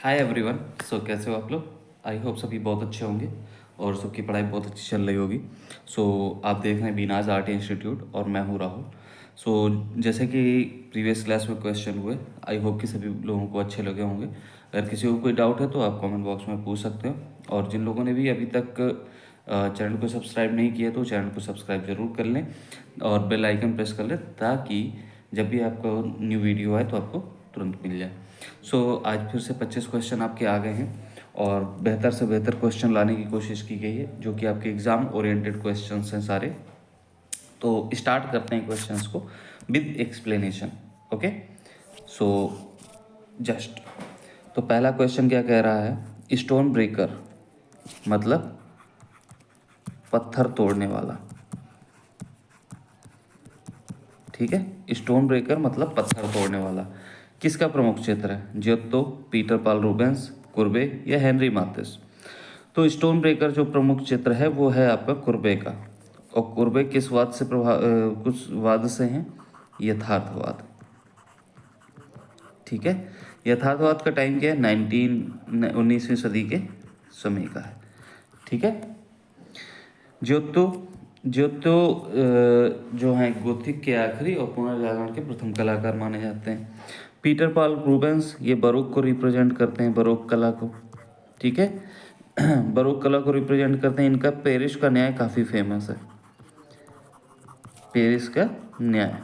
Hi everyone. सो कैसे हो आप लोग? आई होप सभी बहुत अच्छे होंगे और सबकी पढ़ाई बहुत अच्छी चल रही होगी। सो आप देख रहे हैं बीनाज आर्ट इंस्टीट्यूट और मैं हूँ राहुल। सो जैसे कि प्रीवियस क्लास में क्वेश्चन हुए, आई होप कि सभी लोगों को अच्छे लगे होंगे। अगर किसी को कोई डाउट है तो आप कमेंट बॉक्स में पूछ सकते हो। और जिन लोगों ने भी अभी तक चैनल को सब्सक्राइब नहीं किया तो चैनल को सब्सक्राइब ज़रूर कर लें और बेल आइकन प्रेस कर लें, ताकि जब भी आपको न्यू वीडियो आए तो आपको तुरंत मिल जाए। आज फिर से 25 क्वेश्चन आपके आ गए हैं और बेहतर से बेहतर क्वेश्चन लाने की कोशिश की गई है, जो कि आपके एग्ज़ाम ओरिएंटेड क्वेश्चंस हैं सारे। तो स्टार्ट करते हैं क्वेश्चंस को with explanation. Okay, so just तो पहला क्वेश्चन क्या कह रहा है? स्टोन ब्रेकर मतलब पत्थर तोड़ने वाला। ठीक है, स्टोन ब्रेकर मतलब पत्थर तोड़ने वाला किसका प्रमुख क्षेत्र है? जियोत्तो, पीटर पाल रूबेंस, कुर्बे या हेनरी माथिस? तो स्टोन ब्रेकर जो प्रमुख चित्र है वो है आपका कुर्बे का। और कुर्बे किस वाद से कुछ वाद से हैं? यथार्थवाद। ठीक है, यथार्थवाद का टाइम क्या है? 19वीं सदी के समय का है। ठीक है, ज्योतो ज्योतो जो हैं गोथिक के आखिरी और पुनर्जागरण के प्रथम कलाकार माने जाते हैं। पीटर पाल रूबेंस ये बरोक को रिप्रेजेंट करते हैं, बरोक कला को। ठीक है, बरोक कला को रिप्रेजेंट करते हैं। इनका पेरिस का न्याय काफ़ी फेमस है, पेरिस का न्याय।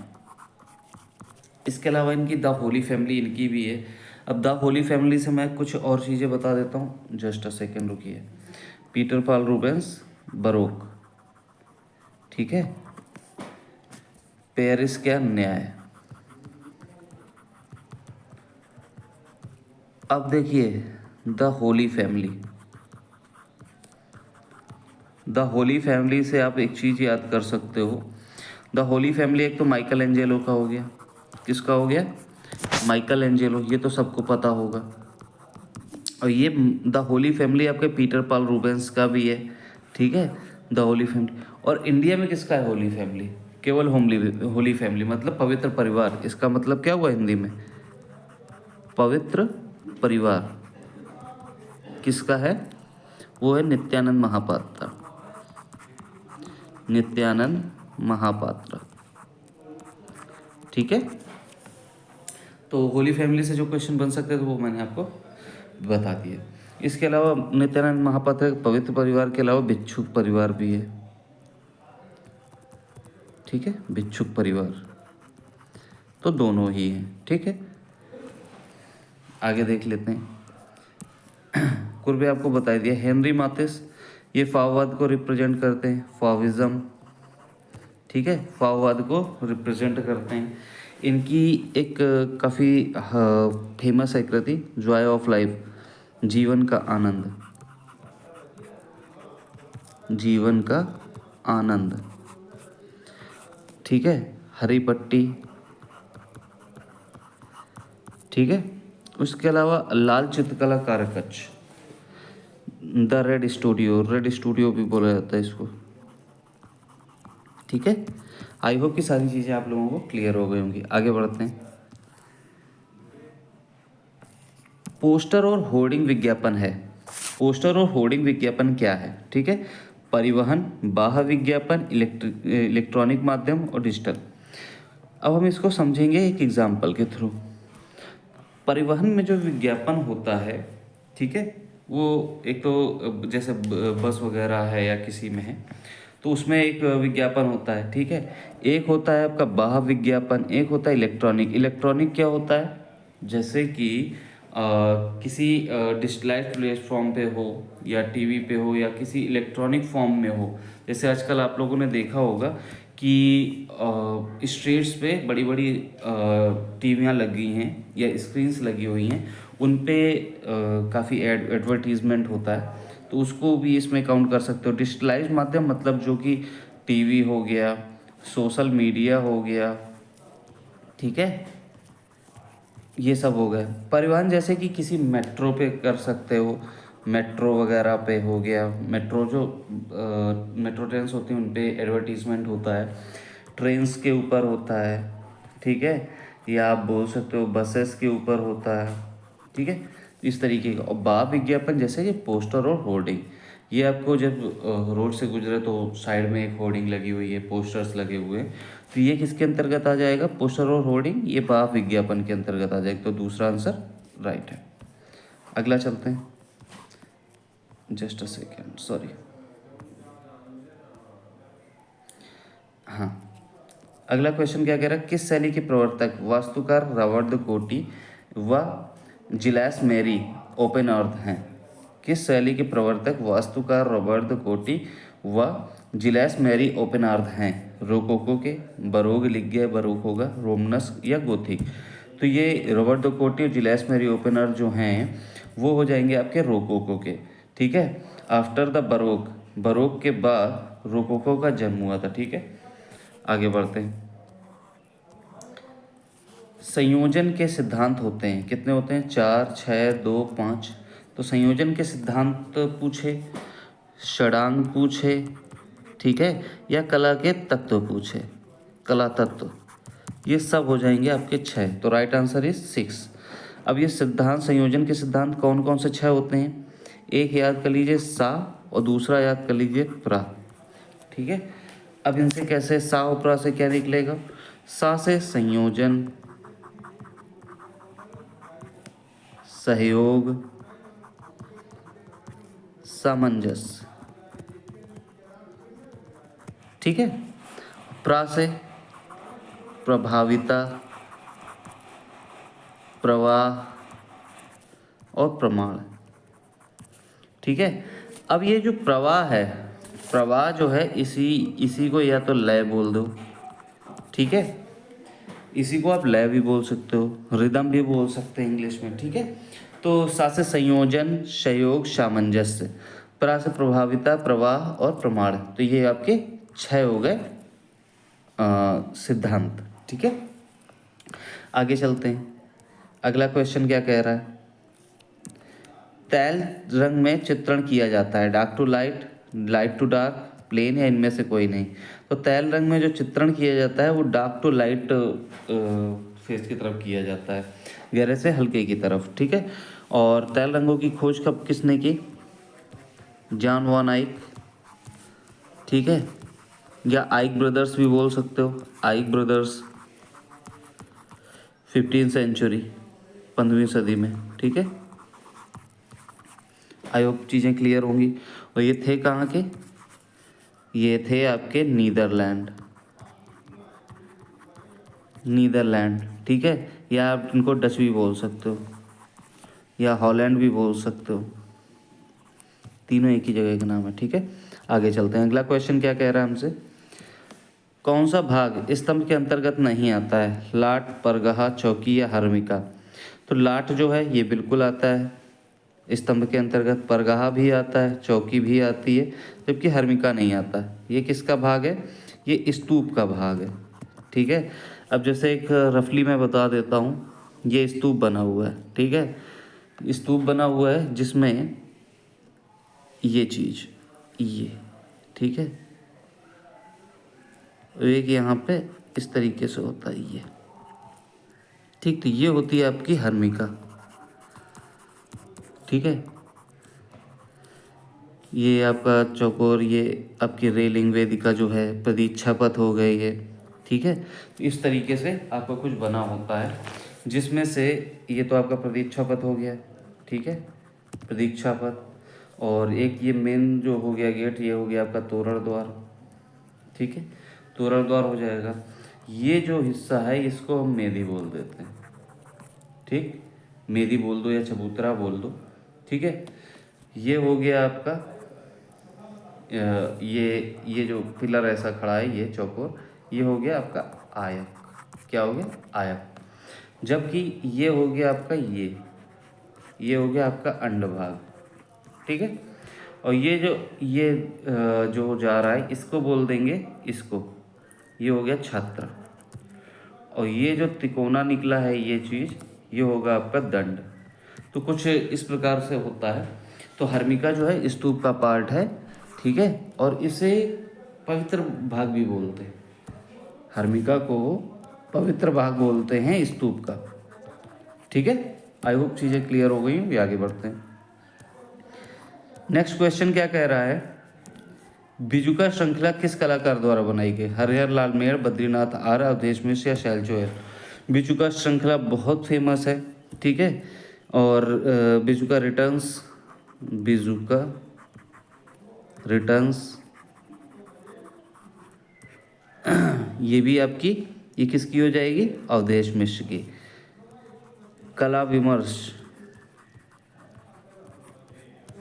इसके अलावा इनकी द होली फैमिली इनकी भी है। अब द होली फैमिली से मैं कुछ और चीज़ें बता देता हूँ, जस्ट अ सेकेंड रुकिए। पीटर पाल रूबेंस बरोक, ठीक है, पेरिस का न्याय। अब देखिए the Holi family, the Holi family से आप एक चीज़ याद कर सकते हो। द होली फैमिली एक तो माइकल एंजेलो का हो गया। किसका हो गया? माइकल एंजेलो, ये तो सबको पता होगा। और ये द होली फैमिली आपके पीटर पाल रूबेंस का भी है। ठीक है, द होली फैमिली। और इंडिया में किसका है होली फैमिली? केवल होली फैमिली मतलब पवित्र परिवार। इसका मतलब क्या हुआ हिंदी में? पवित्र परिवार। किसका है? वो है नित्यानंद महापात्र। नित्यानंद महापात्र। ठीक है, तो होली फैमिली से जो क्वेश्चन बन सकते थे वो मैंने आपको बता दिए। इसके अलावा नित्यानंद महापात्र पवित्र परिवार के अलावा भिक्षुक परिवार भी है। ठीक है, भिक्षुक परिवार, तो दोनों ही हैं। ठीक है, आगे देख लेते हैं। कुर्बे आपको बता दिया। हेनरी माथिस ये फाववाद को रिप्रेजेंट करते हैं, फाविज्म। ठीक है, फाववाद को रिप्रेजेंट करते हैं। इनकी एक काफ़ी फेमस है कृति, जॉय ऑफ लाइफ, जीवन का आनंद। जीवन का आनंद। ठीक है, हरी पट्टी। ठीक है, उसके अलावा लाल चित्रकला कारकच, द रेड स्टूडियो भी बोला जाता है इसको। ठीक है, आई होप कि सारी चीज़ें आप लोगों को क्लियर हो गई होंगी। आगे बढ़ते हैं। पोस्टर और होर्डिंग विज्ञापन है। पोस्टर और होर्डिंग विज्ञापन क्या है? ठीक है, परिवहन, बाह्य विज्ञापन, इलेक्ट्रॉनिक माध्यम और डिजिटल। अब हम इसको समझेंगे एक एग्जाम्पल के थ्रू। परिवहन में जो विज्ञापन होता है, ठीक है, वो एक तो जैसे बस वगैरह है या किसी में है तो उसमें एक विज्ञापन होता है। ठीक है, एक होता है आपका बाह्य विज्ञापन, एक होता है इलेक्ट्रॉनिक। इलेक्ट्रॉनिक क्या होता है? जैसे कि किसी डिजिटलाइज्ड प्लेटफॉर्म पे हो या टीवी पे हो या किसी इलेक्ट्रॉनिक फॉर्म में हो। जैसे आजकल आप लोगों ने देखा होगा कि स्ट्रीट्स पे बड़ी बड़ी टीवियाँ लग गई हैं या स्क्रीन्स लगी हुई हैं, उन पे काफ़ी एडवर्टीजमेंट होता है, तो उसको भी इसमें काउंट कर सकते हो। डिजिटलाइज्ड माध्यम मतलब जो कि टीवी हो गया, सोशल मीडिया हो गया, ठीक है, ये सब हो गए। परिवहन जैसे कि किसी मेट्रो पे कर सकते हो, मेट्रो वगैरह पे हो गया। मेट्रो जो मेट्रो ट्रेन्स होती हैं उन पे एडवर्टीजमेंट होता है, ट्रेन्स के ऊपर होता है। ठीक है, या आप बोल सकते हो बसेस के ऊपर होता है। ठीक है, इस तरीके का। और बाह्य विज्ञापन जैसे कि पोस्टर और होर्डिंग, ये आपको जब रोड से गुजरे तो साइड में एक होर्डिंग लगी हुई है, पोस्टर्स लगे हुए हैं, तो ये किसके अंतर्गत आ जाएगा? पोस्टर और होर्डिंग, ये बाह्य विज्ञापन के अंतर्गत आ जाएगा। तो दूसरा आंसर राइट है। अगला चलते हैं, जस्ट अ सेकेंड, सॉरी। हाँ, अगला क्वेश्चन क्या कह रहा है? किस शैली के प्रवर्तक वास्तुकार रॉबर्ट द कोटी व जिलैस मेरी ओपन अर्थ हैं? किस शैली के प्रवर्तक वास्तुकार रॉबर्ट द कोटी व जिलैस मेरी ओपन अर्थ हैं? रोकोको के, बरोग लिख गया, बरोक होगा, रोमनस या गोथिक। तो ये रॉबर्ट द कोटी और जिलैस मेरी ओपन अर्थ जो हैं वो हो जाएंगे आपके रोकोको के। ठीक है, आफ्टर द बरोक, बरोक के बाद रोकोको का जन्म हुआ था। ठीक है, आगे बढ़ते हैं। संयोजन के सिद्धांत होते हैं, कितने होते हैं? 4, 6, 2, 5। तो संयोजन के सिद्धांत पूछे, षडांग पूछे, ठीक है, या कला के तत्व पूछे, कला तत्व, ये सब हो जाएंगे आपके 6। तो राइट आंसर इज 6। अब ये सिद्धांत, संयोजन के सिद्धांत कौन कौन से 6 होते हैं? एक याद कर लीजिए सा, और दूसरा याद कर लीजिए प्रा। ठीक है, अब इनसे कैसे, सा और प्रा से क्या निकलेगा? सा से संयोजन, सहयोग, सामंजस्य। ठीक है, प्रा से प्रभाविता, प्रवाह और प्रमाण। ठीक है, अब ये जो प्रवाह है, प्रवाह जो है इसी को या तो लय बोल दो। ठीक है, इसी को आप लय भी बोल सकते हो, रिदम भी बोल सकते हैं इंग्लिश में। ठीक है, तो सा से संयोजन, सहयोग, सामंजस्य, प्रा से प्रभाविता, प्रवाह और प्रमाण। तो ये आपके 6 हो गए सिद्धांत। ठीक है, आगे चलते हैं। अगला क्वेश्चन क्या कह रहा है? तैल रंग में चित्रण किया जाता है, dark to light, light to dark, plain, या इनमें से कोई नहीं। तो तैल रंग में जो चित्रण किया जाता है वो डार्क टू लाइट फेस की तरफ किया जाता है, गहरे से हल्के की तरफ। ठीक है, और तैल रंगों की खोज कब किसने की? जॉन वॉन आइक। ठीक है, या आइक ब्रदर्स भी बोल सकते हो, आइक ब्रदर्स, 15वीं सेंचुरी, 15वीं सदी में। ठीक है, आई होप चीज़ें क्लियर होंगी। और ये थे कहाँ के? ये थे आपके नीदरलैंड, नीदरलैंड। ठीक है, या आप इनको डच भी बोल सकते हो, या हॉलैंड भी बोल सकते हो, तीनों एक ही जगह का नाम है। ठीक है, आगे चलते हैं। अगला क्वेश्चन क्या कह रहा है हमसे? कौन सा भाग स्तंभ के अंतर्गत नहीं आता है? लाट, परगहा, चौकी या हर्मिका? तो लाट जो है ये बिल्कुल आता है स्तंभ के अंतर्गत, परगहा भी आता है, चौकी भी आती है, जबकि हर्मिका नहीं आता है। ये किसका भाग है? ये स्तूप का भाग है। ठीक है, अब जैसे एक रफली मैं बता देता हूँ, ये स्तूप बना हुआ है। ठीक है, स्तूप बना हुआ है जिसमें ये चीज़, ये, ठीक है, एक यहाँ पे इस तरीके से होता है ये। ठीक, तो ये होती है आपकी हर्मिका। ठीक है, ये आपका चौकोर, ये आपकी रेलिंग वेदिका जो है, प्रतीक्षा पथ हो गए ये। ठीक है, तो इस तरीके से आपका कुछ बना होता है, जिसमें से ये तो आपका प्रतीक्षा पथ हो गया। ठीक है, प्रतीक्षा पथ, और एक ये मेन जो हो गया गेट, ये हो गया आपका तोरण द्वार। ठीक है, तोरण द्वार हो जाएगा। ये जो हिस्सा है इसको हम मेदी बोल देते हैं। ठीक, मेदी बोल दो या चबूतरा बोल दो। ठीक है, ये हो गया आपका ये जो पिलर ऐसा खड़ा है, ये चौकोर, ये हो गया आपका आयत। क्या हो गया? आयत। जबकि ये हो गया आपका ये हो गया आपका अंडभाग। ठीक है, और जो जा रहा है इसको बोल देंगे, इसको, ये हो गया छात्र। और ये जो तिकोना निकला है ये चीज़, ये होगा आपका दंड। तो कुछ इस प्रकार से होता है। तो हर्मिका जो है स्तूप का पार्ट है। ठीक है, और इसे पवित्र भाग भी बोलते हैं। हर्मिका को पवित्र भाग बोलते हैं स्तूप का। ठीक है, आई होप चीज़ें क्लियर हो गई होंगी। आगे बढ़ते हैं। नेक्स्ट क्वेश्चन क्या कह रहा है, बिजुका श्रृंखला किस कलाकार द्वारा बनाई गई? हरिहर लाल मेड़, बद्रीनाथ आर, अवधेश मिश्र या शैल जोहर? बिजुका श्रृंखला बहुत फेमस है, ठीक है। और बिजुका रिटर्न्स, बिजुका रिटर्न्स ये भी आपकी, ये किसकी हो जाएगी? अवधेश मिश्र की। कला विमर्श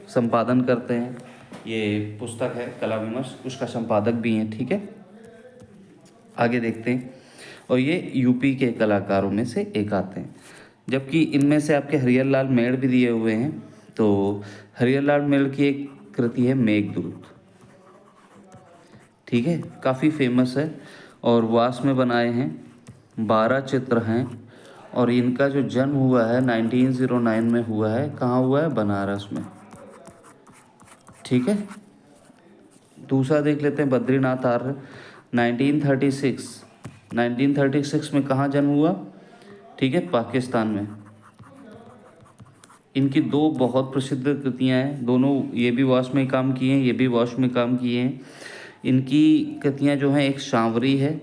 संपादन करते हैं, ये पुस्तक है कला विमर्श, उसका संपादक भी हैं, ठीक है। आगे देखते हैं। और ये यूपी के कलाकारों में से एक आते हैं, जबकि इनमें से आपके हरिहर लाल मेड़ भी दिए हुए हैं। तो हरिहर लाल मेड़ की एक कृति है मेघदूत, ठीक है, काफ़ी फेमस है और वास में बनाए हैं, 12 चित्र हैं। और इनका जो जन्म हुआ है 1909 में हुआ है, कहाँ हुआ है? बनारस में, ठीक है। दूसरा देख लेते हैं, बद्रीनाथ आर्य, 1936 में कहाँ जन्म हुआ? ठीक है, पाकिस्तान में। इनकी दो बहुत प्रसिद्ध कृतियाँ हैं, दोनों, ये भी वॉश में काम किए हैं, ये भी वॉश में काम किए हैं। इनकी कृतियाँ जो हैं, एक सांवरी है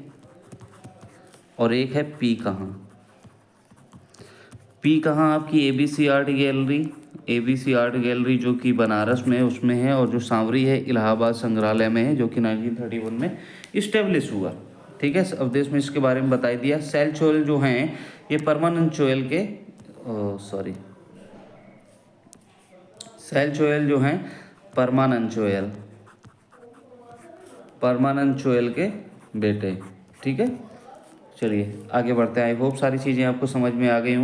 और एक है पी कहाँ। पी कहाँ आपकी ABC आर्ट गैलरी जो कि बनारस में है, उसमें है। और जो सांवरी है इलाहाबाद संग्रहालय में है, जो कि 1931 में इस्टेब्लिश हुआ, ठीक है। अवधेश मिश्र के बारे में बता दिया। शैल चोयल जो हैं, ये परमानंद चोयल के, शैल चोयल जो हैं परमानंद चोयल के बेटे, ठीक है। चलिए आगे बढ़ते हैं। आई होप सारी चीज़ें आपको समझ में आ गई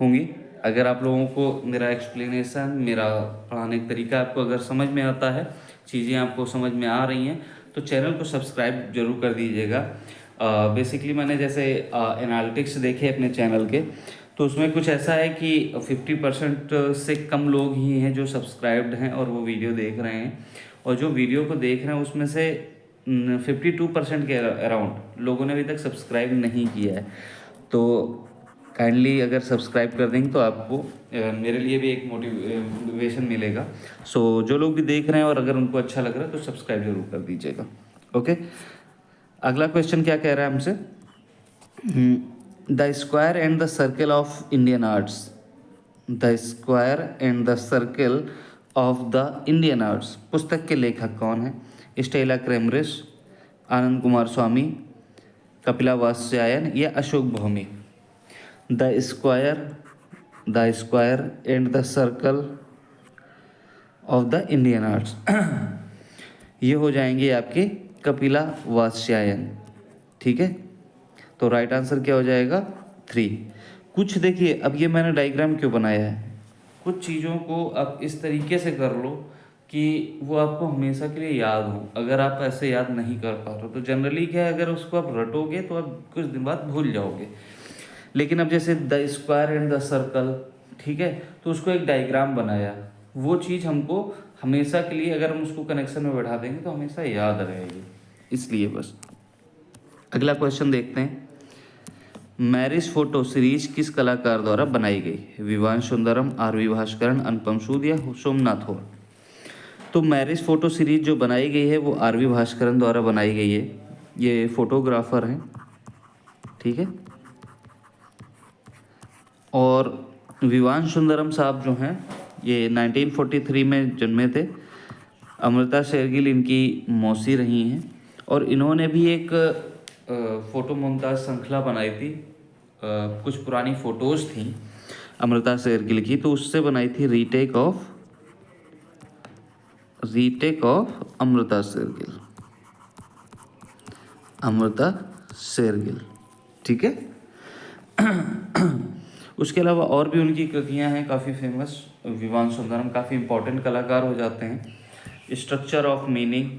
होंगी। अगर आप लोगों को मेरा एक्सप्लेनेशन, मेरा पढ़ाने का तरीका आपको अगर समझ में आता है, चीज़ें आपको समझ में आ रही हैं, तो चैनल को सब्सक्राइब जरूर कर दीजिएगा। बेसिकली मैंने जैसे एनालिटिक्स देखे अपने चैनल के, तो उसमें कुछ ऐसा है कि 50% से कम लोग ही हैं जो सब्सक्राइब्ड हैं और वो वीडियो देख रहे हैं। और जो वीडियो को देख रहे हैं उसमें से 52% के अराउंड लोगों ने अभी तक सब्सक्राइब नहीं किया है। तो काइंडली अगर सब्सक्राइब कर देंगे तो आपको मेरे लिए भी एक मोटिवेशन मिलेगा। सो जो लोग भी देख रहे हैं और अगर उनको अच्छा लग रहा है तो सब्सक्राइब जरूर कर दीजिएगा। ओके, अगला क्वेश्चन क्या कह रहा है हमसे, the square and the circle of Indian arts, the square and the circle of the Indian arts पुस्तक के लेखक कौन है? Stella Kramrisch, Ananda Coomaraswamy, Kapila Vatsyayan या Ashok Bhowmik? The square and the circle of the Indian arts ये हो जाएंगे आपके कपिला वात्स्यायन, ठीक है। तो राइट आंसर क्या हो जाएगा? 3। कुछ देखिए, अब ये मैंने डायग्राम क्यों बनाया है, कुछ चीज़ों को आप इस तरीके से कर लो कि वो आपको हमेशा के लिए याद हो। अगर आप ऐसे याद नहीं कर पा रहे हो तो जनरली क्या है, अगर उसको आप रटोगे तो आप कुछ दिन बाद भूल जाओगे। लेकिन अब जैसे the square and the circle, ठीक है, तो उसको एक डायग्राम बनाया, वो चीज़ हमको हमेशा के लिए अगर हम उसको कनेक्शन में बैठा देंगे तो हमेशा याद रहेगी, इसलिए बस। अगला क्वेश्चन देखते हैं, मैरिज फोटो सीरीज किस कलाकार द्वारा बनाई गई? विवान सुंदरम, RV भास्करन, अनुपम सूद या सोमनाथ होर? तो मैरिज फोटो सीरीज जो बनाई गई है वो RV भास्करन द्वारा बनाई गई है। ये फोटोग्राफर हैं, ठीक है। और विवान सुंदरम साहब जो हैं, ये 1943 में जन्मे थे। अमृता शेरगिल इनकी मौसी रही हैं और इन्होंने भी एक फ़ोटो मुमताज़ श्रृंखला बनाई थी। कुछ पुरानी फ़ोटोज़ थी अमृता शेरगिल की, तो उससे बनाई थी रीटेक ऑफ अमृता शेरगिल, ठीक है। उसके अलावा और भी उनकी कृतियाँ हैं काफ़ी फेमस। विवान सुंदरम काफ़ी इम्पोर्टेंट कलाकार हो जाते हैं। स्ट्रक्चर ऑफ मीनिंग,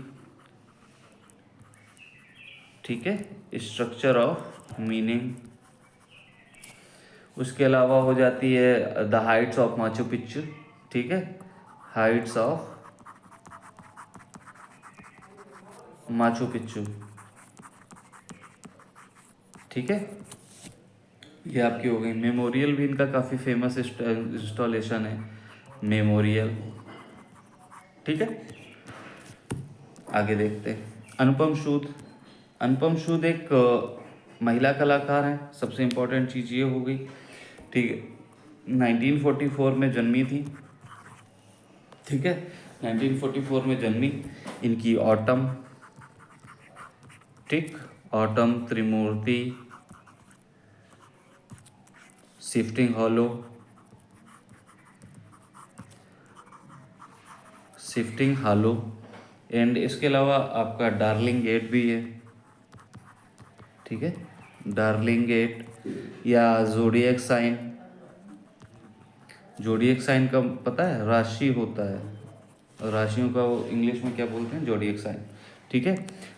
ठीक है, स्ट्रक्चर ऑफ मीनिंग। उसके अलावा हो जाती है the Heights of Machu Picchu, ठीक है, हाइट्स ऑफ माचू पिच्चू, ठीक है। ये आपकी हो गई। मेमोरियल भी इनका काफ़ी फेमस इंस्टॉलेशन है, मेमोरियल। ठीक है, आगे देखते हैं। अनुपम सूद। अनुपम सूद एक महिला कलाकार हैं, सबसे इम्पोर्टेंट चीज़ ये हो गई। ठीक है, 1944 में जन्मी थी। ठीक है, 1944 में जन्मी। इनकी ऑटम, ठीक, autumn, Trimurti, shifting hollow, shifting hollow and इसके अलावा आपका डार्लिंग गेट भी है। ठीक है, डार्लिंग गेट या जोडिएक साइन। जोडिएक साइन का पता है, राशि होता है, राशियों का वो इंग्लिश में क्या बोलते हैं, जोडिएक साइन। ठीक है,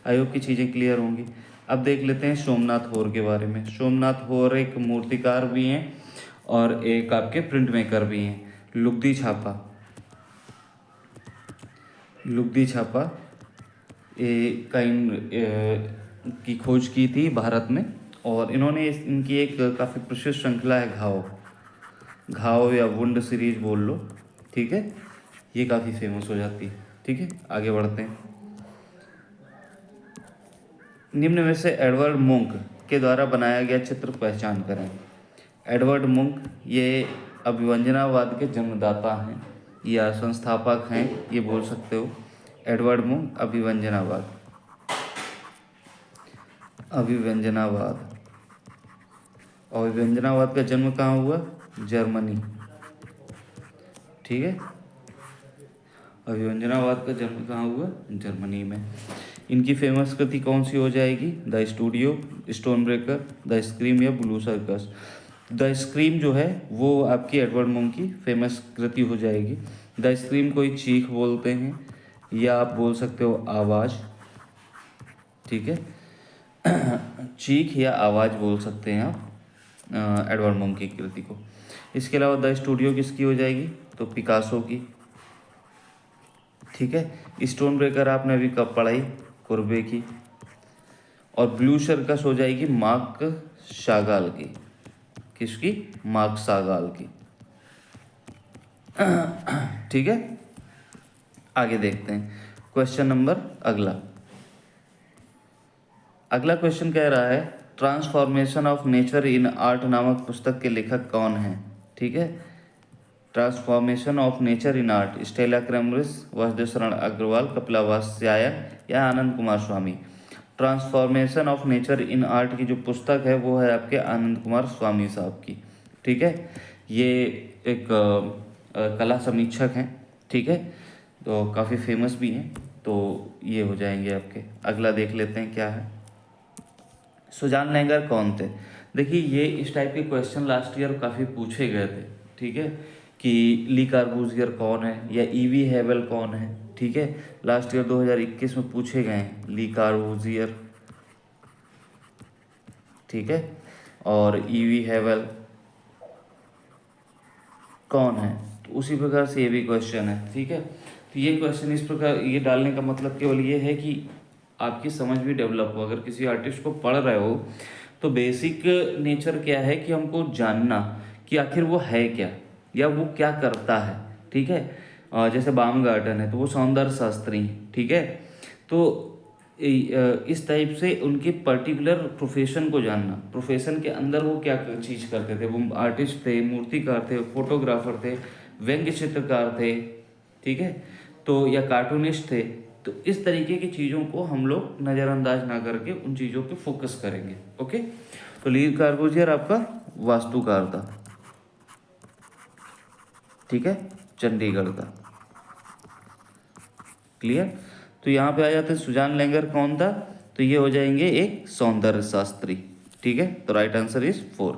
आई होप की चीज़ें क्लियर होंगी। अब देख लेते हैं सोमनाथ होर के बारे में। सोमनाथ होर एक मूर्तिकार भी हैं और एक आपके प्रिंट मेकर भी हैं। लुगदी छापा, लुगदी छापा की खोज की थी भारत में, और इन्होंने इनकी एक काफ़ी प्रसिद्ध श्रृंखला है घाव, घाव या वुंड सीरीज बोल लो। ठीक है, ये काफ़ी फेमस हो जाती है। ठीक है, आगे बढ़ते हैं। निम्न में से एडवर्ड मुंक के द्वारा बनाया गया चित्र पहचान करें। एडवर्ड मुंक ये अभिव्यंजनावाद के जन्मदाता हैं या संस्थापक हैं, ये बोल सकते हो। एडवर्ड मुंक अभिव्यंजनावाद, अभिव्यंजनावाद। और अभिव्यंजनावाद का जन्म कहाँ हुआ, जर्मनी। ठीक है, अभिव्यंजनावाद का जन्म कहाँ हुआ, जर्मनी में। इनकी फेमस कृति कौन सी हो जाएगी, the studio, stone breaker, the scream या ब्लू सर्कस। द स्क्रीम जो है वो आपकी एडवर्ड मुंक की फेमस कृति हो जाएगी। द स्क्रीम कोई चीख बोलते हैं या आप बोल सकते हो आवाज़। ठीक है, चीख या आवाज़ बोल सकते हैं आप एडवर्ड मुंक की कृति को। इसके अलावा द स्टूडियो किसकी हो जाएगी, तो पिकासो की। ठीक है, स्टोन ब्रेकर आपने अभी कब पढ़ाई, कुर्बे की। और ब्लू सर्कस हो जाएगी मार्क शागाल की। किसकी, मार्क शागाल की। ठीक है, आगे देखते हैं क्वेश्चन नंबर अगला। अगला क्वेश्चन कह रहा है transformation of nature in art नामक पुस्तक के लेखक कौन हैं। ठीक है, transformation of nature in art, Stella Kramrisch, Vasudev Sharan Agrawal, Kapila Vatsyayan या Anand Coomaraswamy. Transformation of nature in art की जो पुस्तक है वो है आपके आनंद कुमार स्वामी साहब की। ठीक है, ये एक कला समीक्षक हैं। ठीक है, तो काफ़ी फेमस भी हैं, तो ये हो जाएंगे आपके। अगला देख लेते हैं क्या है। सुजान लैंगर कौन थे। देखिए ये इस टाइप के क्वेश्चन लास्ट ईयर काफ़ी पूछे गए थे। ठीक है, कि ली कार्बूजियर कौन है या ईवी हेवल कौन है। ठीक है, लास्ट ईयर 2021 में पूछे गए हैं ली कार्बूजियर। ठीक है, और ईवी हेवल कौन है, तो उसी प्रकार से ये भी क्वेश्चन है। ठीक है, तो ये क्वेश्चन इस प्रकार ये डालने का मतलब केवल ये है कि आपकी समझ भी डेवलप हो। अगर किसी आर्टिस्ट को पढ़ रहे हो तो बेसिक नेचर क्या है कि हमको जानना कि आखिर वो है क्या या वो क्या करता है। ठीक है, जैसे बामगार्डन है तो वो सौंदर्य शास्त्री हैं। ठीक है, तो इस टाइप से उनके पर्टिकुलर प्रोफेशन को जानना, प्रोफेशन के अंदर वो क्या चीज़ करते थे। वो आर्टिस्ट थे, मूर्तिकार थे, फोटोग्राफर थे, व्यंग्य चित्रकार थे। ठीक है, तो या कार्टूनिस्ट थे। तो इस तरीके की चीज़ों को हम लोग नज़रअंदाज ना करके उन चीज़ों पे फोकस करेंगे। ओके, तो ली कार्बूजियर आपका वास्तुकार था। ठीक है, चंडीगढ़ का। क्लियर, तो यहाँ पे आ जाते हैं सुजान लैंगर कौन था, तो ये हो जाएंगे एक सौंदर्य शास्त्री। ठीक है, तो राइट आंसर इज 4।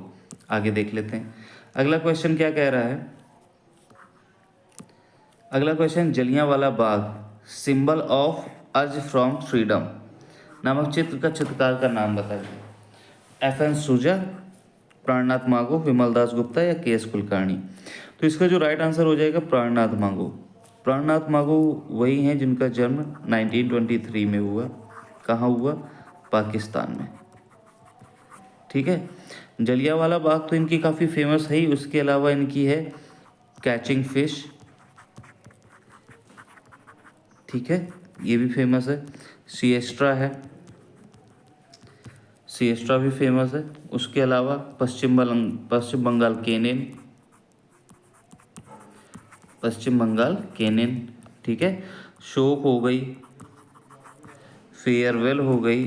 आगे देख लेते हैं अगला क्वेश्चन क्या कह रहा है। अगला question, Jallianwala Bagh symbol of अर्ज फ्रॉम फ्रीडम नामक चित्र का चित्रकार का नाम बताइए। FN सूजा, प्राणनाथ मांगो, विमल दास गुप्ता या KS कुलकर्णी। तो इसका जो राइट आंसर हो जाएगा प्राणनाथ मांगो। प्राणनाथ मांगो वही हैं जिनका जन्म 1923 में हुआ। कहाँ हुआ, पाकिस्तान में। ठीक है, जलियांवाला बाग तो इनकी काफ़ी फेमस है ही, उसके अलावा इनकी है कैचिंग फिश, ठीक है, ये भी फेमस है। सिएस्ट्रा है, सिएस्ट्रा भी फेमस है। उसके अलावा पश्चिम बंगाल केनिन, पश्चिम बंगाल केनिन, ठीक है। शोक हो गई, फेयरवेल हो गई,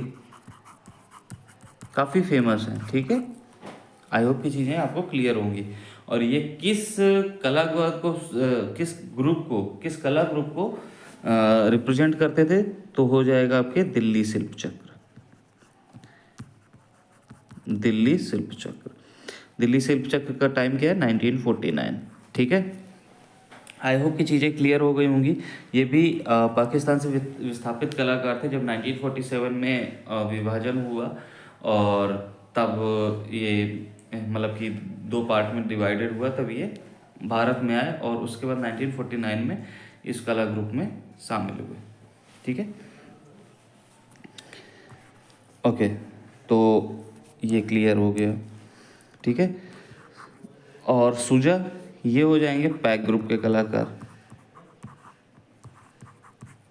काफ़ी फेमस है, ठीक है। आई होप की चीज़ें आपको क्लियर होंगी। और ये किस कलाकार को, किस कला ग्रुप को रिप्रेजेंट करते थे, तो हो जाएगा आपके दिल्ली शिल्प चक्र, दिल्ली शिल्प चक्र। दिल्ली शिल्प चक्र का टाइम क्या है, 1949, ठीक है। आई होप की चीज़ें क्लियर हो गई होंगी। ये भी पाकिस्तान से विस्थापित कलाकार थे जब 1947 में विभाजन हुआ, और तब ये मतलब कि दो पार्ट में डिवाइडेड हुआ, तब ये भारत में आए और उसके बाद 1949 में इस कला ग्रुप में शामिल हुए, ठीक है। ओके, तो ये क्लियर हो गया, ठीक है। और सुजा, ये हो जाएंगे पैक ग्रुप के कलाकार,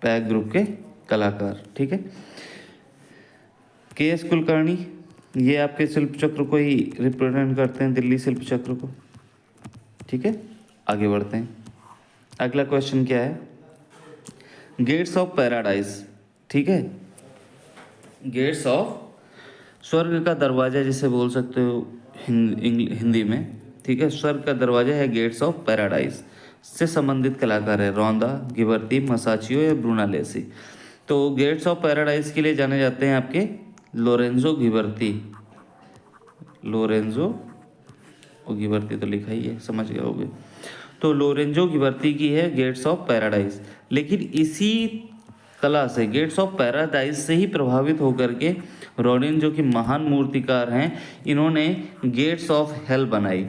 पैक ग्रुप के कलाकार, ठीक है। के एस कुलकर्णी, ये आपके शिल्प चक्र को ही रिप्रेजेंट करते हैं, दिल्ली शिल्प चक्र को, ठीक है। आगे बढ़ते हैं। अगला क्वेश्चन क्या है, गेट्स ऑफ पैराडाइज, ठीक है। गेट्स ऑफ, स्वर्ग का दरवाजा जिसे बोल सकते हो हिंदी में, ठीक है। स्वर्ग का दरवाजा है गेट्स ऑफ पैराडाइज से संबंधित कलाकार है रोंदा, गिबर्ती, मसाचियो या ब्रूनालेसी। तो गेट्स ऑफ पैराडाइज के लिए जाने जाते हैं आपके लोरेंजो गिबर्ती, लोरेंजो और गिबर्ती तो लिखा ही है, समझ गए होगे। तो लोरेंजो गिबर्ती की है गेट्स ऑफ पैराडाइज, लेकिन इसी कला से, गेट्स ऑफ पैराडाइज से ही प्रभावित होकर के रोडिन जो कि महान मूर्तिकार हैं, इन्होंने गेट्स ऑफ हेल बनाई,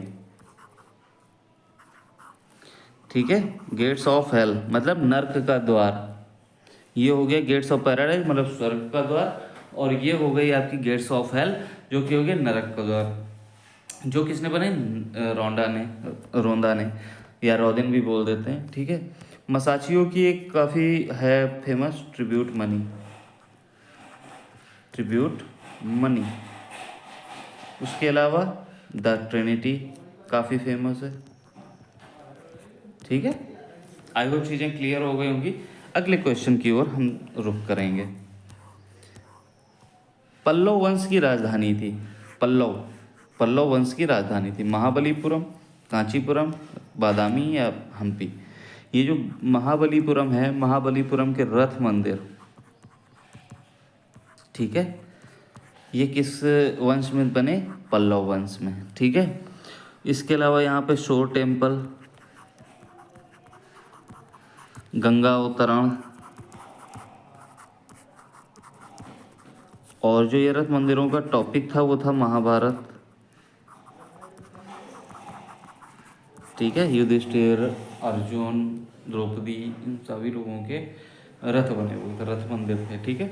ठीक है। गेट्स ऑफ हेल मतलब नर्क का द्वार, ये हो गया गेट्स ऑफ पैराडाइज मतलब स्वर्ग का द्वार, और ये हो गई आपकी गेट्स ऑफ हेल जो कि हो गया नरक का द्वार। जो किसने बनाई, रोंदा ने या रोदिन भी बोल देते हैं, ठीक है। मसाचियो की एक काफ़ी है famous tribute money, tribute money. उसके अलावा द ट्रिनिटी काफ़ी फेमस है, ठीक है। आई होप चीज़ें क्लियर हो गई होंगी। अगले क्वेश्चन की ओर हम रुख करेंगे। पल्लव वंश की राजधानी थी, पल्लव वंश की राजधानी थी महाबलीपुरम, कांचीपुरम, बादामी या हम्पी। ये जो महाबलीपुरम है, महाबलीपुरम के रथ मंदिर, ठीक है, ये किस वंश में बने, पल्लव वंश में, ठीक है। इसके अलावा यहाँ पे शोर टेम्पल, गंगा अवतरण, और जो ये रथ मंदिरों का टॉपिक था वो था महाभारत, ठीक है। युधिष्ठिर, अर्जुन, द्रौपदी, इन सभी लोगों के रथ बने हुए थे, रथ मंदिर थे, ठीक है।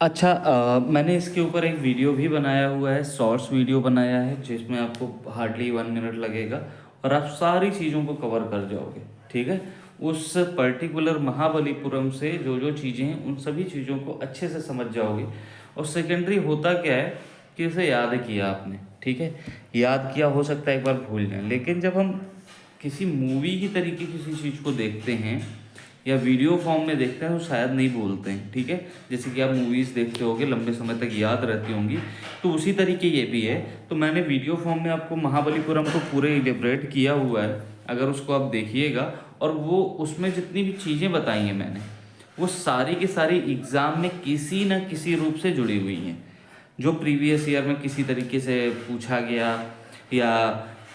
अच्छा, मैंने इसके ऊपर एक वीडियो भी बनाया हुआ है, शॉर्ट्स वीडियो बनाया है, जिसमें आपको हार्डली 1 मिनट लगेगा और आप सारी चीज़ों को कवर कर जाओगे, ठीक है। उस पर्टिकुलर महाबलीपुरम से जो जो चीज़ें हैं उन सभी चीज़ों को अच्छे से समझ जाओगे। और सेकेंडरी होता क्या है कि उसे याद किया आपने, ठीक है, याद किया, हो सकता है एक बार भूल जाए, लेकिन जब हम किसी मूवी की तरीके किसी चीज़ को देखते हैं या वीडियो फॉर्म में देखते हैं तो शायद नहीं भूलते हैं, ठीक है। जैसे कि आप मूवीज़ देखते होगे लंबे समय तक याद रहती होंगी, तो उसी तरीके ये भी है। तो मैंने वीडियो फॉर्म में आपको महाबलीपुरम को पूरे इलेबरेट किया हुआ है, अगर उसको आप देखिएगा, और वो उसमें जितनी भी चीज़ें बताई हैं मैंने, वो सारी की सारी एग्ज़ाम में किसी न किसी रूप से जुड़ी हुई हैं। जो प्रीवियस ईयर में किसी तरीके से पूछा गया, या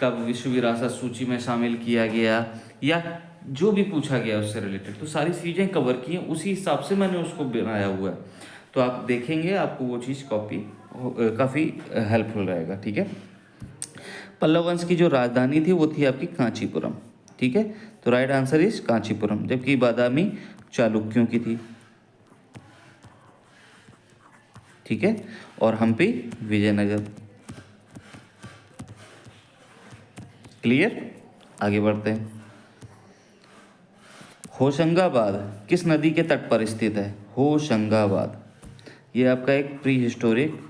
कब विश्व विरासत सूची में शामिल किया गया, या जो भी पूछा गया उससे रिलेटेड, तो सारी चीज़ें कवर की हैं, उसी हिसाब से मैंने उसको बनाया हुआ है। तो आप देखेंगे आपको वो चीज़ कॉपी काफ़ी हेल्पफुल रहेगा, ठीक है। पल्लव वंश की जो राजधानी थी वो थी आपकी कांचीपुरम, ठीक है। तो राइट आंसर इज कांचीपुरम, जबकि बादामी चालुक्यों की थी, ठीक है, और हम्पी विजयनगर, क्लियर, आगे बढ़ते हैं। होशंगाबाद किस नदी के तट पर स्थित है? होशंगाबाद ये आपका एक प्री हिस्टोरिक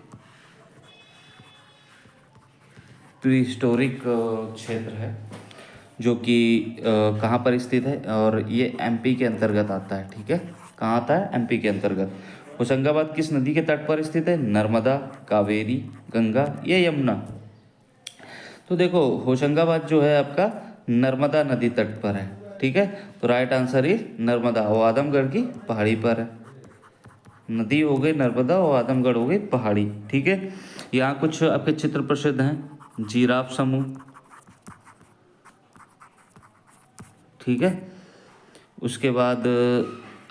क्षेत्र है जो कि कहाँ पर स्थित है, और ये एमपी के अंतर्गत आता है। ठीक है, कहाँ आता है? एमपी के अंतर्गत। होशंगाबाद किस नदी के तट पर स्थित है? नर्मदा, कावेरी, गंगा या यमुना? तो देखो होशंगाबाद जो है आपका नर्मदा नदी तट पर है। ठीक है, तो राइट आंसर इज नर्मदा, वो आदमगढ़ की पहाड़ी पर है। नदी हो गई नर्मदा और आदमगढ़ हो गई पहाड़ी। ठीक है, यहाँ कुछ आपके चित्र प्रसिद्ध हैं। जिराफ समूह, ठीक है, उसके बाद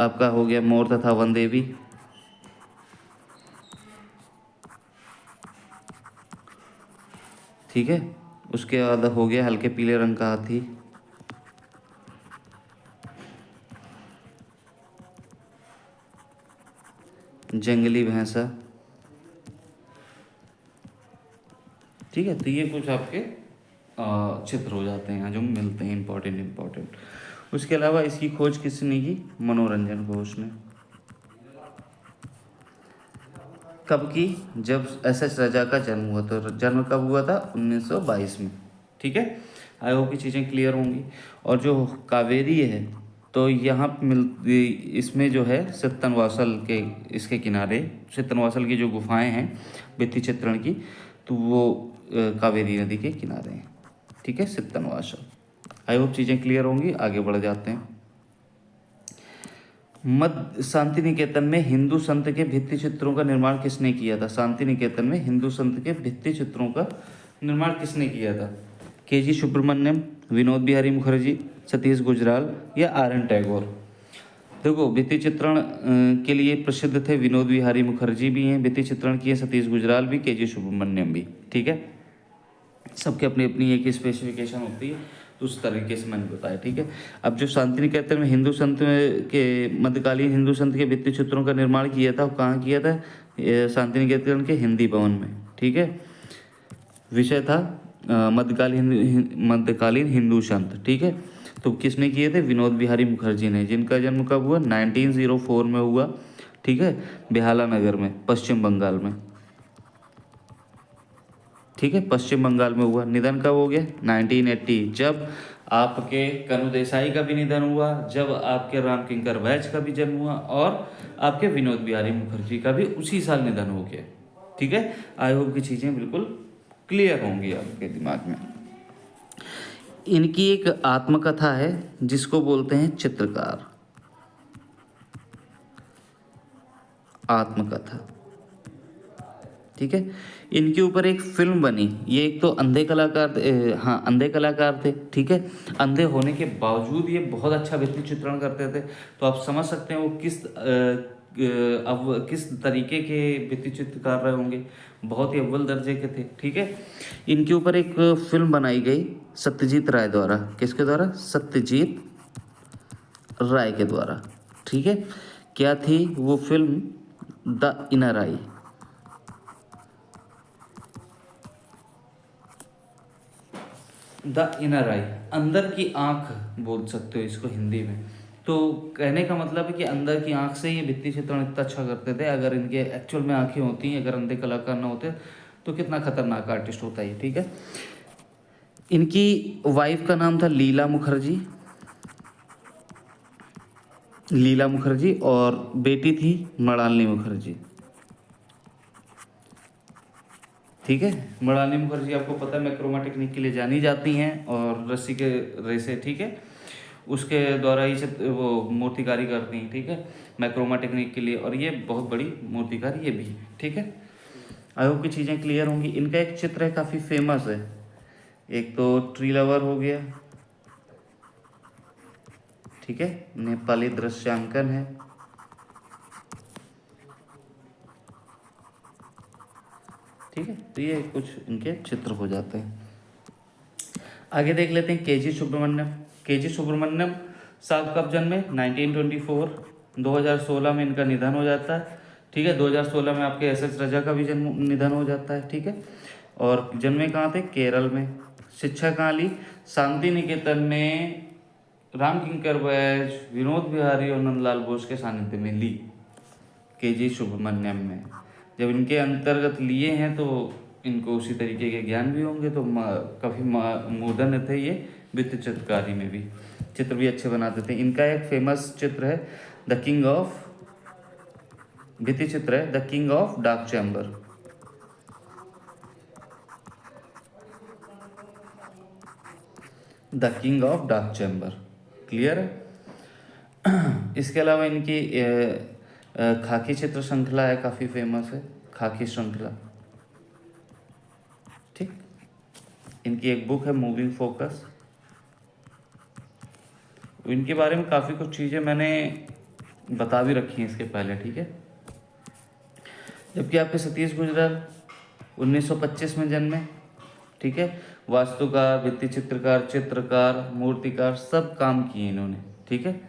आपका हो गया मोर तथा वन देवी, ठीक है, उसके बाद हो गया हल्के पीले रंग का हाथी, जंगली भैंसा। ठीक है, तो ये कुछ आपके चित्र हो जाते हैं जो मिलते हैं इम्पोर्टेंट। उसके अलावा इसकी खोज किसने की? मनोरंजन घोष ने। कब की? जब एस राजा का जन्म हुआ। तो जन्म कब हुआ था? 1922 में। ठीक है, आई होप की चीज़ें क्लियर होंगी। और जो कावेरी है तो यहाँ इसमें जो है सित्तनवासल के इसके किनारे, सित्तनवासल की जो गुफाएं हैं भित्ति चित्रण की, तो वो कावेरी नदी के किनारे हैं। ठीक है, सित्तनवासल। आई होप चीज़ें क्लियर होंगी, आगे बढ़ जाते हैं। मध्य शांति निकेतन में हिंदू संत के भित्ति चित्रों का निर्माण किसने किया था? शांति निकेतन में हिंदू संत के भित्ति चित्रों का निर्माण किसने किया था? के.जी. सुब्रमण्यम, विनोद बिहारी मुखर्जी, सतीश गुजराल या आर.एन. टैगोर? देखो भित्ति चित्रण के लिए प्रसिद्ध थे विनोद बिहारी मुखर्जी भी हैं, भित्ति चित्रण किए सतीश गुजराल भी, के.जी. सुब्रमण्यम भी। ठीक है, सबके अपनी अपनी एक स्पेसिफिकेशन होती है, तो उस तरीके से मैंने बताया। ठीक है, अब जो शांति निकेतन में हिंदू संत के मध्यकालीन हिंदू संत के भित्ति चित्रों का निर्माण किया था, वो कहाँ किया था? शांति निकेतन के हिंदी भवन में। ठीक है, विषय था मध्यकालीन हिंदू संत। ठीक है, तो किसने किए थे? विनोद बिहारी मुखर्जी ने, जिनका जन्म कब हुआ? 1904 में हुआ। ठीक है, बेहाला नगर में, पश्चिम बंगाल में। ठीक है, पश्चिम बंगाल में हुआ। निधन कब हो गया? 1980, जब आपके कनु देसाई का भी निधन हुआ, जब आपके रामकिंकर वैच का भी जन्म हुआ, और आपके विनोद बिहारी मुखर्जी का भी उसी साल निधन हो गया। ठीक है, आई होप की चीज़ें बिल्कुल क्लियर होंगी आपके दिमाग में। इनकी एक आत्मकथा है जिसको बोलते हैं चित्रकार। आत्मकथा, ठीक है, इनके ऊपर एक फिल्म बनी। ये एक तो अंधे कलाकार, हाँ अंधे कलाकार थे। ठीक है, अंधे होने के बावजूद ये बहुत अच्छा भित्ति चित्रण करते थे। तो आप समझ सकते हैं वो किस तरीके के भित्ति चित्रकार रहे होंगे, बहुत ही अव्वल दर्जे के थे। ठीक है, इनके ऊपर एक फिल्म बनाई गई सत्यजीत राय द्वारा। किसके द्वारा? सत्यजीत राय के द्वारा। ठीक है, क्या थी वो film? The inner eye. The inner eye, अंदर की आंख बोल सकते हो इसको हिंदी में। तो कहने का मतलब है कि अंदर की आंख से ये भित्ति चित्रण इतना अच्छा करते थे। अगर इनके एक्चुअल में आंखें होती, अगर अंधे कलाकार ना होते तो कितना खतरनाक आर्टिस्ट होता ये। ठीक है, इनकी वाइफ का नाम था लीला मुखर्जी, लीला मुखर्जी, और बेटी थी मृणालिनी मुखर्जी। ठीक है, मृणालिनी मुखर्जी आपको पता है मैक्रोमा टेक्निक के लिए जानी जाती हैं, और रस्सी के रेसे, ठीक है, उसके द्वारा ही वो मूर्तिकारी करती हैं। ठीक है, मैक्रोमा टेक्निक के लिए, और ये बहुत बड़ी मूर्तिकार ये भी है। ठीक है, आई होप की चीज़ें क्लियर होंगी। इनका एक चित्र है काफ़ी फेमस है, एक तो ट्री लवर हो गया, ठीक है, नेपाली दृश्यांकन है, ठीक है, तो ये कुछ इनके चित्र हो जाते हैं। आगे देख लेते हैं के.जी. सुब्रमण्यम। के.जी. सुब्रमण्यम साहब कब जन्मे? 1924, 2016 में इनका निधन हो जाता है। ठीक है, 2016 में आपके एस.एस. राजा का भी निधन हो जाता है। ठीक है, और जन्मे कहाँ थे? केरल में, शिक्षा कहाँ ली? शांति निकेतन में राम किंकर बैज, विनोद बिहारी और नंदलाल बोस के सानिध्य में ली, के जी सुब्रमण्यम में। जब इनके अंतर्गत लिए हैं तो इनको उसी तरीके के ज्ञान भी होंगे, तो काफ़ी मॉडर्न थे ये वित्त चित्रकारी में भी, चित्र भी अच्छे बनाते थे। इनका एक फेमस चित्र है द किंग ऑफ, भित्ति चित्र है the king of dark chamber. The king of dark chamber, clear है? इसके अलावा इनकी खाकी चित्र श्रृंखला है, काफ़ी फेमस है खाकी श्रृंखला, ठीक। इनकी एक बुक है मूविंग फोकस। इनके बारे में काफ़ी कुछ चीज़ें मैंने बता भी रखी हैं इसके पहले, ठीक है। जबकि आपके सतीश गुजराल 1925 में जन्मे, ठीक है। वास्तुकार, भित्ति चित्रकार, चित्रकार, मूर्तिकार, सब काम किए इन्होंने, ठीक है।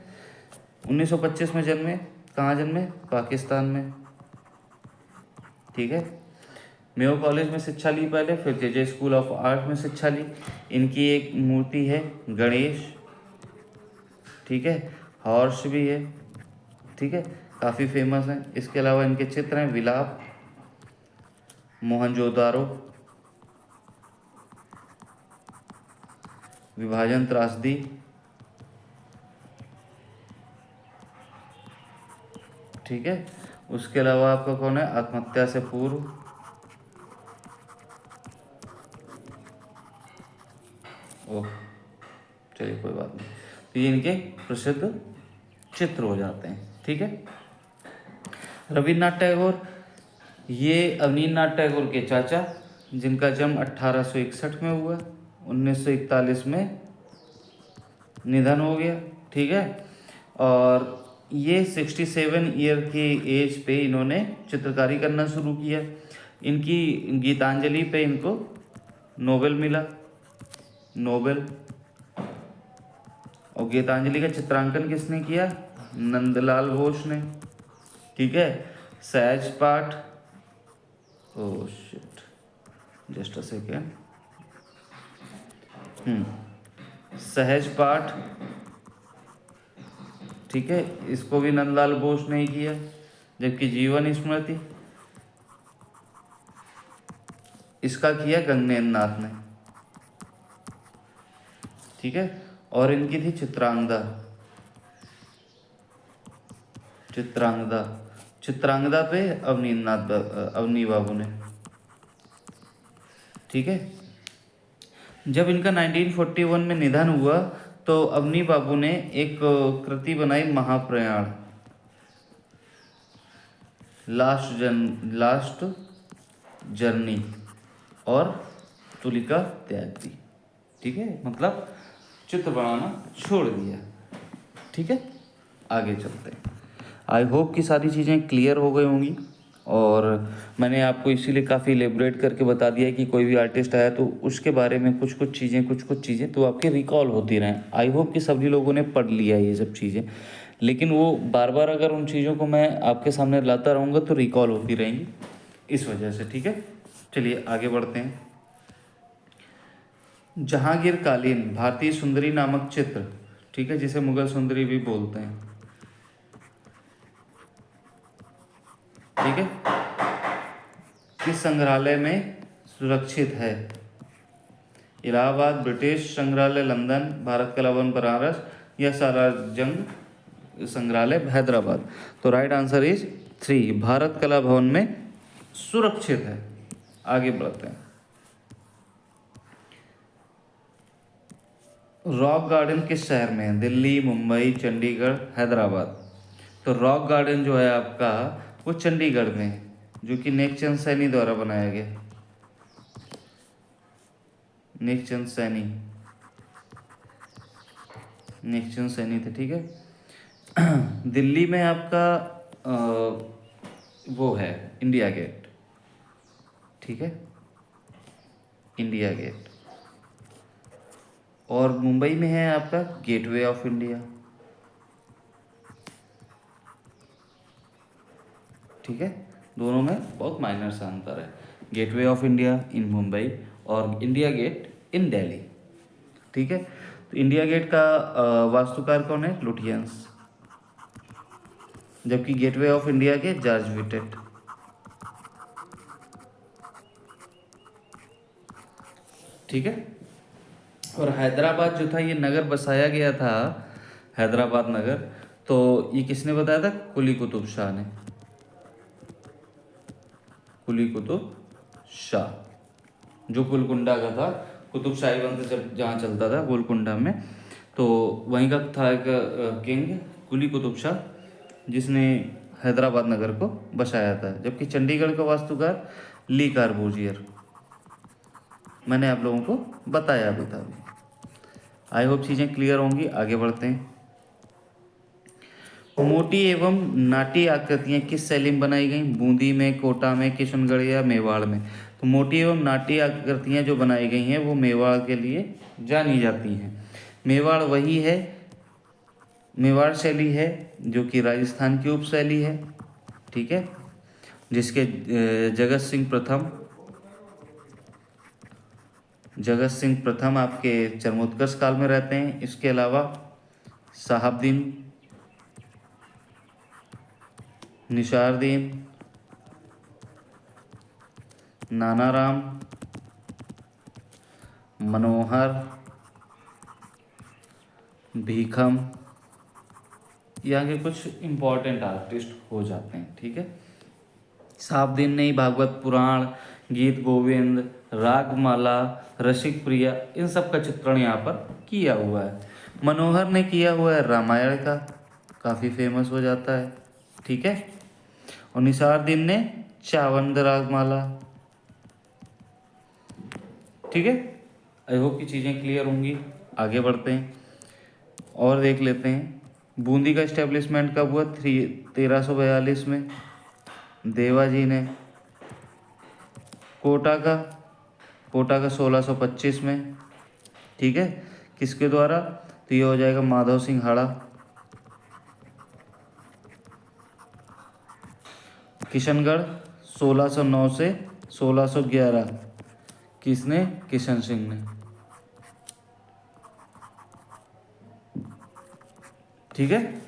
1925 में जन्मे, कहाँ जन्मे? पाकिस्तान में, ठीक है। मेयो कॉलेज में शिक्षा ली पहले, फिर जे स्कूल ऑफ आर्ट में शिक्षा ली। इनकी एक मूर्ति है गणेश, ठीक है। हॉर्स भी है, ठीक है, काफ़ी फेमस है। इसके अलावा इनके चित्र हैं विलाप, मोहनजोदारो, विभाजन त्रासदी, ठीक है। उसके अलावा आपका कौन है? आत्महत्या से पूर्व, ओह चलिए कोई बात नहीं। तो ये इनके प्रसिद्ध चित्र हो जाते हैं, ठीक है। रविन्द्रनाथ टैगोर, ये अवनींद्रनाथ टैगोर के चाचा, जिनका जन्म 1861 में हुआ, 1941 में निधन हो गया, ठीक है। और ये 67 ईयर की एज पे इन्होंने चित्रकारी करना शुरू किया। इनकी गीतांजलि पे इनको नोबेल मिला, नोबेल। और गीतांजलि का चित्रांकन किसने किया? नंदलाल बोस ने, ठीक है। सहज पाठ, oh shit, just a second, सहज पाठ, ठीक है, इसको भी नंदलाल बोस ने ही किया। जबकि जीवन स्मृति इसका किया गगनेंद्र नाथ ने, ठीक है। और इनकी थी चित्रांगदा, चित्रांगदा, चित्रांगदा पे अवनी बाबू ने, ठीक है। जब इनका 1941 में निधन हुआ तो अवनी बाबू ने एक कृति बनाई महाप्रयाण, लास्ट जर्नी और तुलिका त्यागी, ठीक है। मतलब चित्र बनाना छोड़ दिया, ठीक है। आगे चलते हैं। आई होप कि सारी चीज़ें क्लियर हो गई होंगी, और मैंने आपको इसीलिए काफ़ी एलेबरेट करके बता दिया कि कोई भी आर्टिस्ट आया तो उसके बारे में कुछ कुछ चीज़ें तो आपके रिकॉल होती रहें। आई होप कि सभी लोगों ने पढ़ लिया ये सब चीज़ें, लेकिन वो बार बार अगर उन चीज़ों को मैं आपके सामने लाता रहूँगा तो रिकॉल होती रहेंगी, इस वजह से, ठीक है। चलिए आगे बढ़ते हैं। जहांगीर कालीन भारतीय सुंदरी नामक चित्र, ठीक है, जिसे मुगल सुंदरी भी बोलते हैं, ठीक है, किस संग्रहालय में सुरक्षित है? इलाहाबाद, ब्रिटिश संग्रहालय लंदन, भारत कला भवन बनारस, या सालारजंग संग्रहालय हैदराबाद? तो राइट आंसर इज 3, भारत कला भवन में सुरक्षित है। आगे बढ़ते हैं। रॉक गार्डन किस शहर में है? दिल्ली, मुंबई, चंडीगढ़, हैदराबाद? तो रॉक गार्डन जो है आपका वो चंडीगढ़ में है, जो कि नेकचंद सैनी द्वारा बनाया गया, नेकचंद सैनी थे, ठीक है। दिल्ली में आपका वो है इंडिया गेट, ठीक है, इंडिया गेट। और मुंबई में है आपका गेटवे ऑफ इंडिया, ठीक है। दोनों में बहुत माइनर सा अंतर है, gateway of India in Mumbai और इंडिया गेट इन दिल्ली। ठीक है, तो इंडिया गेट का वास्तुकार कौन है? लुटियंस। जबकि गेटवे ऑफ इंडिया के जॉर्ज विटेट। ठीक है, और हैदराबाद जो था ये नगर बसाया गया था, हैदराबाद नगर, तो ये किसने बताया था? कुली कुतुब शाह ने। कुली कुतुब शाह, जो गोलकुंडा का था, कुतुब शाही वंश जब जहाँ चलता था गोलकुंडा में, तो वहीं का था एक किंग कुली कुतुब शाह, जिसने हैदराबाद नगर को बसाया था। जबकि चंडीगढ़ का वास्तुकार ली कार्बूजियर, मैंने आप लोगों को बताया भी था। आई होप चीज़ें क्लियर होंगी। आगे बढ़ते हैं। मोटी एवं नाटी आकृतियाँ किस शैली में बनाई गई? बूंदी में, कोटा में, किशनगढ़ या मेवाड़ में? तो मोटी एवं नाटी आकृतियाँ जो बनाई गई हैं वो मेवाड़ के लिए जानी जाती हैं। मेवाड़ वही है, मेवाड़ शैली है जो कि राजस्थान की उपशैली है। ठीक है, जिसके जगत सिंह प्रथम आपके चरमोत्कर्ष काल में रहते हैं। इसके अलावा शहाबुद्दीन, निसारुद्दीन, नानाराम, मनोहर, भीखम, यहाँ के कुछ इम्पोर्टेंट आर्टिस्ट हो जाते हैं। ठीक है, शहाबुद्दीन ने ही भागवत पुराण, गीत गोविंद, रागमाला, रसिक प्रिया, इन सब का चित्रण यहाँ पर किया हुआ है। मनोहर ने किया हुआ है रामायण का, काफ़ी फेमस हो जाता है। ठीक है, और निसारुद्दीन ने चावंद रागमाला। ठीक है, आई होप की चीज़ें क्लियर होंगी। आगे बढ़ते हैं और देख लेते हैं। बूंदी का इस्टेब्लिशमेंट कब हुआ? 1342 में देवाजी ने। कोटा का 1625 में। ठीक है, किसके द्वारा? तो ये हो जाएगा माधव सिंह हाड़ा। किशनगढ़ 1609 से 1611, किसने? किशन सिंह ने। ठीक है,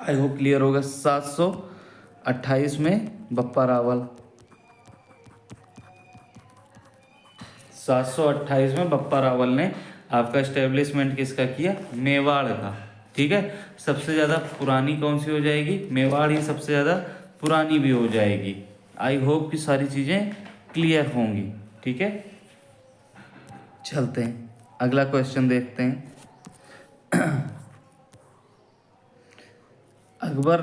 आई होप क्लियर होगा। 728 में बप्पा रावल, 728 में बप्पा रावल ने आपका इस्टेब्लिशमेंट किसका किया? मेवाड़ का। ठीक है, सबसे ज़्यादा पुरानी कौन सी हो जाएगी? मेवाड़ ही सबसे ज़्यादा पुरानी भी हो जाएगी। आई होप कि सारी चीज़ें क्लियर होंगी। ठीक है, चलते हैं अगला क्वेश्चन देखते हैं। अकबर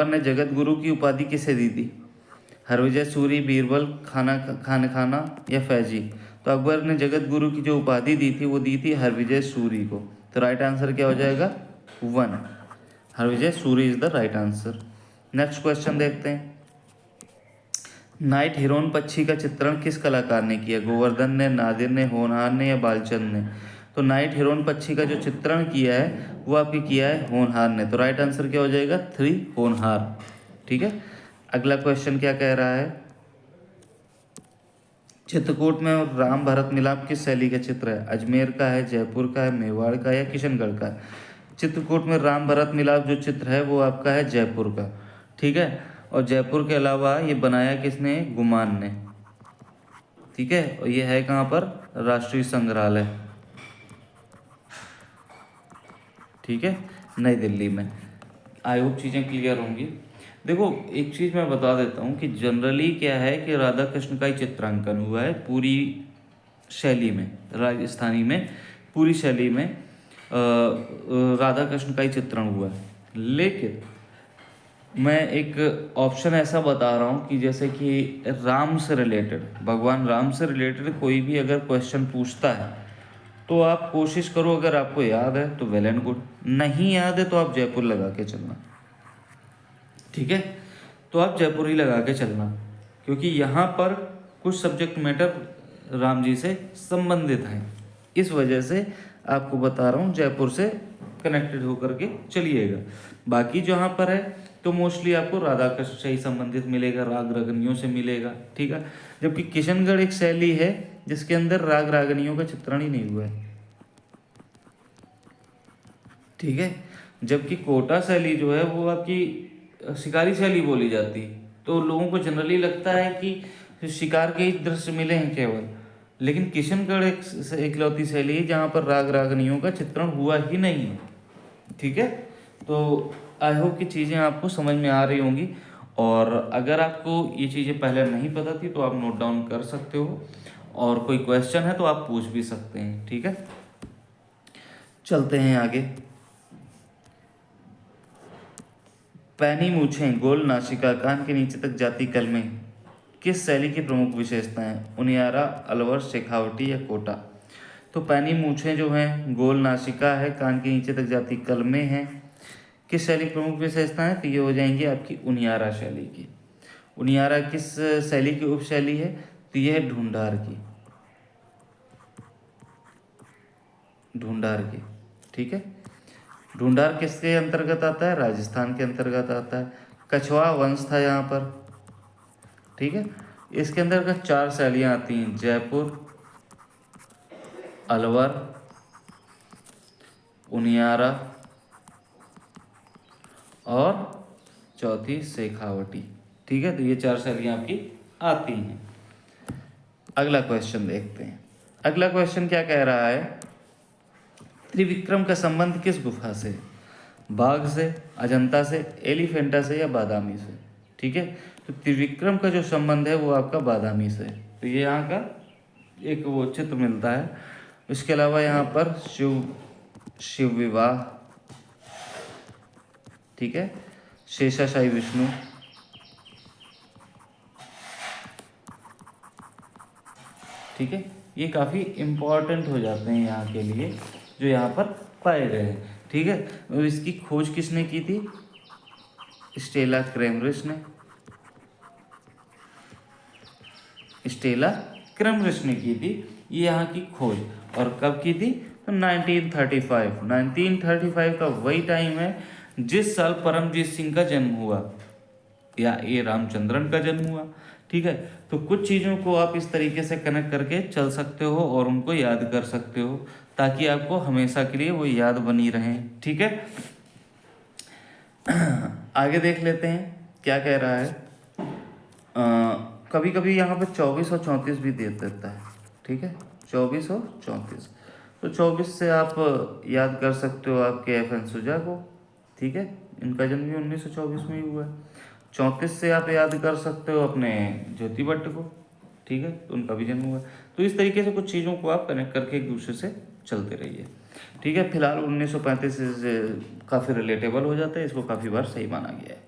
ने जगत गुरु की उपाधि किसे दी थी? हरविजय सूरी, बीरबल, खाना या फैजी? तो अकबर ने जगत गुरु की जो उपाधि दी थी वो दी थी हरविजय सूरी को। तो राइट आंसर क्या हो जाएगा? 1। Harvijay Suri is the right answer. Next question देखते हैं। नाइट हिरोन पक्षी का चित्रण किस कलाकार ने किया? गोवर्धन ने, नादिर ने, होनहार ने या बालचंद ने? तो नाइट हिरोन पक्षी का जो चित्रण किया है वो आपके किया है होनहार ने। तो राइट आंसर क्या हो जाएगा? 3 होनहार। ठीक है, अगला क्वेश्चन क्या कह रहा है? चित्रकूट में राम भरत मिलाप किस शैली का चित्र है? अजमेर का है, जयपुर का है, मेवाड़ का या किशनगढ़ का है? चित्रकूट में राम भरत मिलाप जो चित्र है वो आपका है जयपुर का। ठीक है, और जयपुर के अलावा ये बनाया किसने? गुमान ने। ठीक है, और ये है कहाँ पर? राष्ट्रीय संग्रहालय। ठीक है, नई दिल्ली में। आई होप चीज़ें क्लियर होंगी। देखो एक चीज़ मैं बता देता हूँ कि जनरली क्या है कि राधा कृष्ण का ही चित्रांकन हुआ है पूरी शैली में, राजस्थानी में पूरी शैली में राधा कृष्ण का ही चित्रण हुआ है। लेकिन मैं एक ऑप्शन ऐसा बता रहा हूँ कि जैसे कि राम से रिलेटेड, भगवान राम से रिलेटेड कोई भी अगर क्वेश्चन पूछता है तो आप कोशिश करो, अगर आपको याद है तो वेल एंड गुड, नहीं याद है तो आप जयपुर लगा के चलना। ठीक है, तो आप जयपुर ही लगा के चलना, क्योंकि यहाँ पर कुछ सब्जेक्ट मैटर राम जी से संबंधित हैं। इस वजह से आपको बता रहा हूँ जयपुर से कनेक्टेड होकर के चलिएगा। बाकी जहाँ पर है तो मोस्टली आपको राधा कृष्ण से ही संबंधित मिलेगा, राग रगनियों से मिलेगा। ठीक है, जबकि किशनगढ़ एक शैली है जिसके अंदर राग रागनियों का चित्रण ही नहीं हुआ है, ठीक है। जबकि कोटा शैली जो है वो आपकी शिकारी शैली बोली जाती है, तो लोगों को जनरली लगता है कि शिकार के ही दृश्य मिले हैं केवल, लेकिन किशनगढ़ एक इकलौती शैली है जहाँ पर राग रागनियों का चित्रण हुआ ही नहीं है, ठीक है। तो आई होप कि चीज़ें आपको समझ में आ रही होंगी, और अगर आपको ये चीज़ें पहले नहीं पता थी तो आप नोट डाउन कर सकते हो, और कोई क्वेश्चन है तो आप पूछ भी सकते हैं, ठीक है। चलते हैं आगे। पैनी मूछें, गोल नासिका, कान के नीचे तक जाती कलमें किस शैली की प्रमुख विशेषताएं हैं? उनियारा, अलवर, शेखावटी या कोटा? तो पैनी मूछें जो हैं, गोल नासिका है, कान के नीचे तक जाती कलमें हैं, किस शैली की प्रमुख विशेषताएं हैं? तो ये हो जाएंगी आपकी उनियारा शैली की। उनियारा किस शैली की उपशैली है? तो यह है ढूंढार की, ढूंढार की, ठीक है। ढूंढार किसके अंतर्गत आता है? राजस्थान के अंतर्गत आता है। कछवा वंश था यहाँ पर, ठीक है। इसके अंतर्गत 4 शैलियाँ आती हैं, जयपुर, अलवर, उनियारा और चौथी शेखावटी, ठीक है। तो ये 4 शैलियाँ आपकी आती हैं। अगला क्वेश्चन देखते हैं। अगला क्वेश्चन क्या कह रहा है? त्रिविक्रम का संबंध किस गुफा से? बाघ से, अजंता से, एलिफेंटा से या बादामी से, ठीक है। तो त्रिविक्रम का जो संबंध है वो आपका बादामी से है। तो ये यहाँ का एक वो चित्र मिलता है। इसके अलावा यहाँ पर शिव विवाह, ठीक है, शेषाशाही विष्णु, ठीक है, ये काफ़ी इम्पोर्टेंट हो जाते हैं यहाँ के लिए, जो यहाँ पर पाए गए हैं, ठीक है। और इसकी खोज किसने की थी? स्टेला क्रेमरिस ने, स्टेला क्रेमरिस ने की थी ये यहाँ की खोज। और कब की थी? तो 1935 का वही टाइम है जिस साल परमजीत सिंह का जन्म हुआ या ए रामचंद्रन का जन्म हुआ, ठीक है। तो कुछ चीज़ों को आप इस तरीके से कनेक्ट करके चल सकते हो और उनको याद कर सकते हो, ताकि आपको हमेशा के लिए वो याद बनी रहें, ठीक है। आगे देख लेते हैं क्या कह रहा है। कभी कभी यहाँ पे 24 और 34 भी दे देता है, ठीक है, 24 और 34। तो 24 से आप याद कर सकते हो आपके FN सुजा को, ठीक है, इनका जन्म भी 1924 में ही हुआ है। 34 से आप याद कर सकते हो अपने ज्योति भट्ट को, ठीक है, तो उनका भी जन्म हुआ है। तो इस तरीके से कुछ चीज़ों को आप कनेक्ट करके एक दूसरे से चलते रहिए, ठीक है। फिलहाल 1935 से काफ़ी रिलेटेबल हो जाता है, इसको काफ़ी बार सही माना गया है,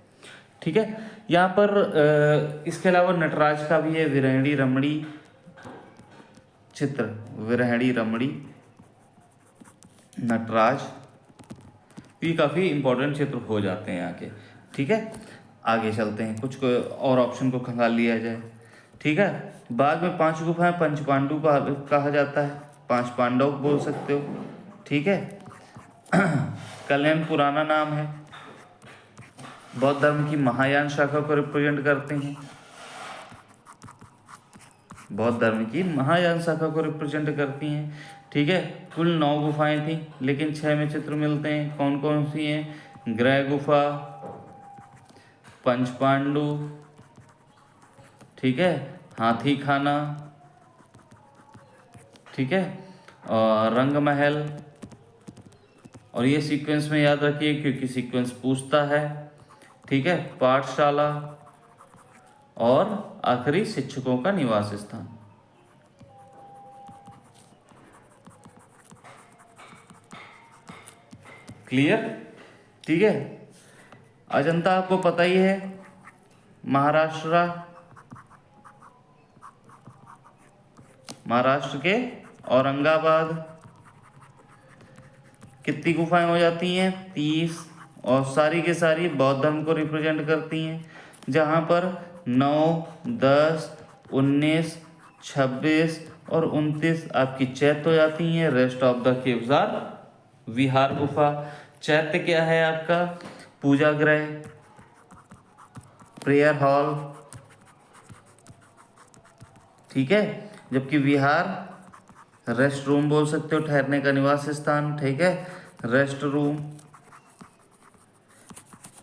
ठीक है। यहाँ पर इसके अलावा नटराज का भी है, विरहणी रमणी चित्र, विरहणी रमणी नटराज, ये काफ़ी इंपॉर्टेंट चित्र हो जाते हैं यहाँ के, ठीक है। आगे चलते हैं, कुछ और ऑप्शन को खंगाल लिया जाए, ठीक है। बाद में 5 गुफाएं पंच पांडु कहा जाता है, 5 पांडव बोल सकते हो, ठीक है। कल्याण पुराना नाम है, बौद्ध धर्म की महायान शाखा को रिप्रेजेंट करते हैं, बौद्ध धर्म की महायान शाखा को रिप्रेजेंट करती हैं, ठीक है। कुल 9 गुफाएं थी, लेकिन 6 में चित्र मिलते हैं। कौन कौन सी हैं? ग्रह गुफा, पंच पांडु, ठीक है, हाथी खाना, ठीक है, और रंग महल। और ये सीक्वेंस में याद रखिए क्योंकि सीक्वेंस पूछता है, ठीक है, पाठशाला और आखिरी शिक्षकों का निवास स्थान। क्लियर, ठीक है। अजंता आपको पता ही है, महाराष्ट्र के औरंगाबाद। कितनी गुफाएं हो जाती हैं? 30, और सारी के सारी बौद्ध धर्म को रिप्रेजेंट करती हैं, जहाँ पर 9, 10, 19, 26 और 29 आपकी चैत्य हो जाती हैं। Rest of the caves are vihara गुफा। चैत्य क्या है आपका? पूजा गृह, प्रेयर हॉल, ठीक है। जबकि विहार रेस्ट रूम बोल सकते हो, ठहरने का निवास स्थान, ठीक है, रेस्ट रूम।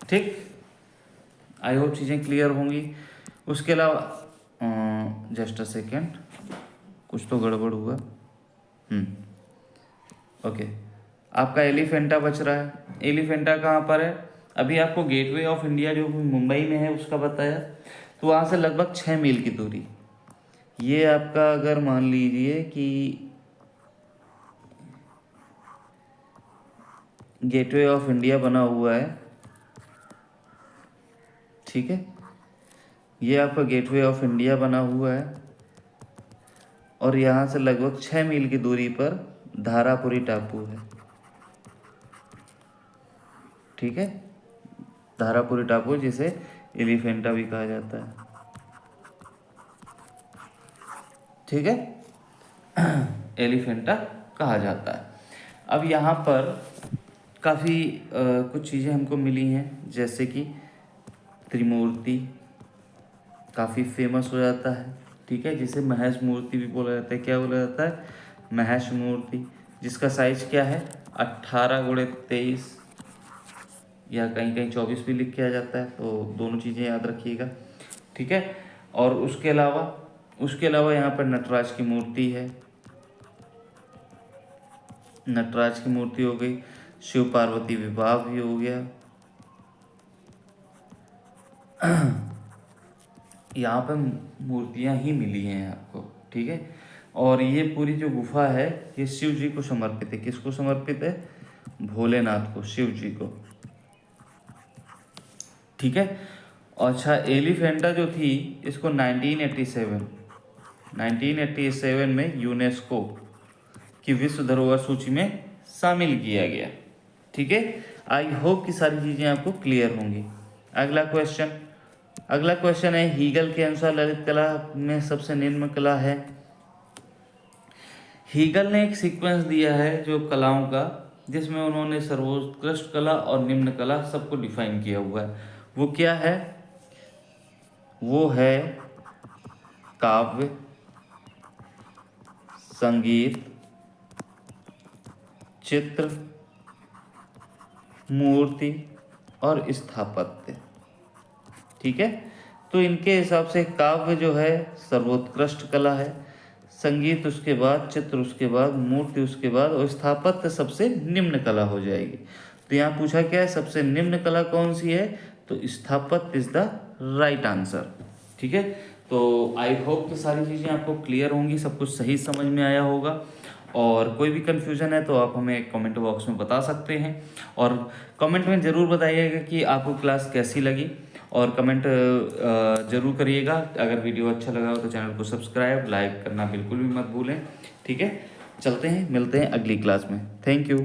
ठीक, आई होप चीज़ें क्लियर होंगी। उसके अलावा जस्ट अ सेकेंड, कुछ तो गड़बड़ हुआ। ओके, आपका एलिफेंटा बच रहा है। एलिफेंटा कहाँ पर है? अभी आपको गेटवे ऑफ इंडिया जो मुंबई में है उसका बताया, तो वहाँ से लगभग 6 मील की दूरी। ये आपका अगर मान लीजिए कि गेटवे ऑफ इंडिया बना हुआ है, ठीक है, ये आपका गेटवे ऑफ इंडिया बना हुआ है और यहाँ से लगभग 6 मील की दूरी पर धारापुरी टापू है, ठीक है। धारापुरी टापू जिसे एलिफेंटा भी कहा जाता है, ठीक है, एलिफेंटा कहा जाता है। अब यहाँ पर काफ़ी कुछ चीज़ें हमको मिली हैं, जैसे कि त्रिमूर्ति काफ़ी फेमस हो जाता है, ठीक है, जिसे महेश मूर्ति भी बोला जाता है। क्या बोला जाता है? महेश मूर्ति, जिसका साइज क्या है? 18x23 या कहीं कहीं 24 भी लिख के आ जाता है, तो दोनों चीज़ें याद रखिएगा, ठीक है। और उसके अलावा यहाँ पर नटराज की मूर्ति है, नटराज की मूर्ति हो गई। शिव पार्वती विवाह भी हो गया। यहाँ पर मूर्तियाँ ही मिली हैं आपको, ठीक है। और ये पूरी जो गुफा है ये शिव जी को समर्पित है। किसको समर्पित है? भोलेनाथ को, शिव जी को, ठीक है। अच्छा, एलिफेंटा जो थी इसको 1987 में यूनेस्को की विश्व धरोहर सूची में शामिल किया गया, ठीक है। आई होप कि सारी चीज़ें आपको क्लियर होंगी। अगला क्वेश्चन है, हीगल के अनुसार ललित कला में सबसे निम्न कला है। हीगल ने एक सीक्वेंस दिया है जो कलाओं का, जिसमें उन्होंने सर्वोत्कृष्ट कला और निम्न कला सबको डिफाइन किया हुआ है। वो क्या है? वो है काव्य, संगीत, चित्र, मूर्ति और स्थापत्य, ठीक है। तो इनके हिसाब से काव्य जो है सर्वोत्कृष्ट कला है, संगीत उसके बाद, चित्र उसके बाद, मूर्ति उसके बाद और स्थापत्य सबसे निम्न कला हो जाएगी। तो यहाँ पूछा क्या है, सबसे निम्न कला कौन सी है? तो स्थापत्य इज द राइट आंसर, ठीक है। तो आई होप कि सारी चीज़ें आपको क्लियर होंगी, सब कुछ सही समझ में आया होगा। और कोई भी कन्फ्यूज़न है तो आप हमें कमेंट बॉक्स में बता सकते हैं, और कमेंट में ज़रूर बताइएगा कि आपको क्लास कैसी लगी, और कमेंट ज़रूर करिएगा। अगर वीडियो अच्छा लगा हो तो चैनल को सब्सक्राइब, लाइक करना बिल्कुल भी मत भूलें, ठीक है। चलते हैं, मिलते हैं अगली क्लास में। Thank you.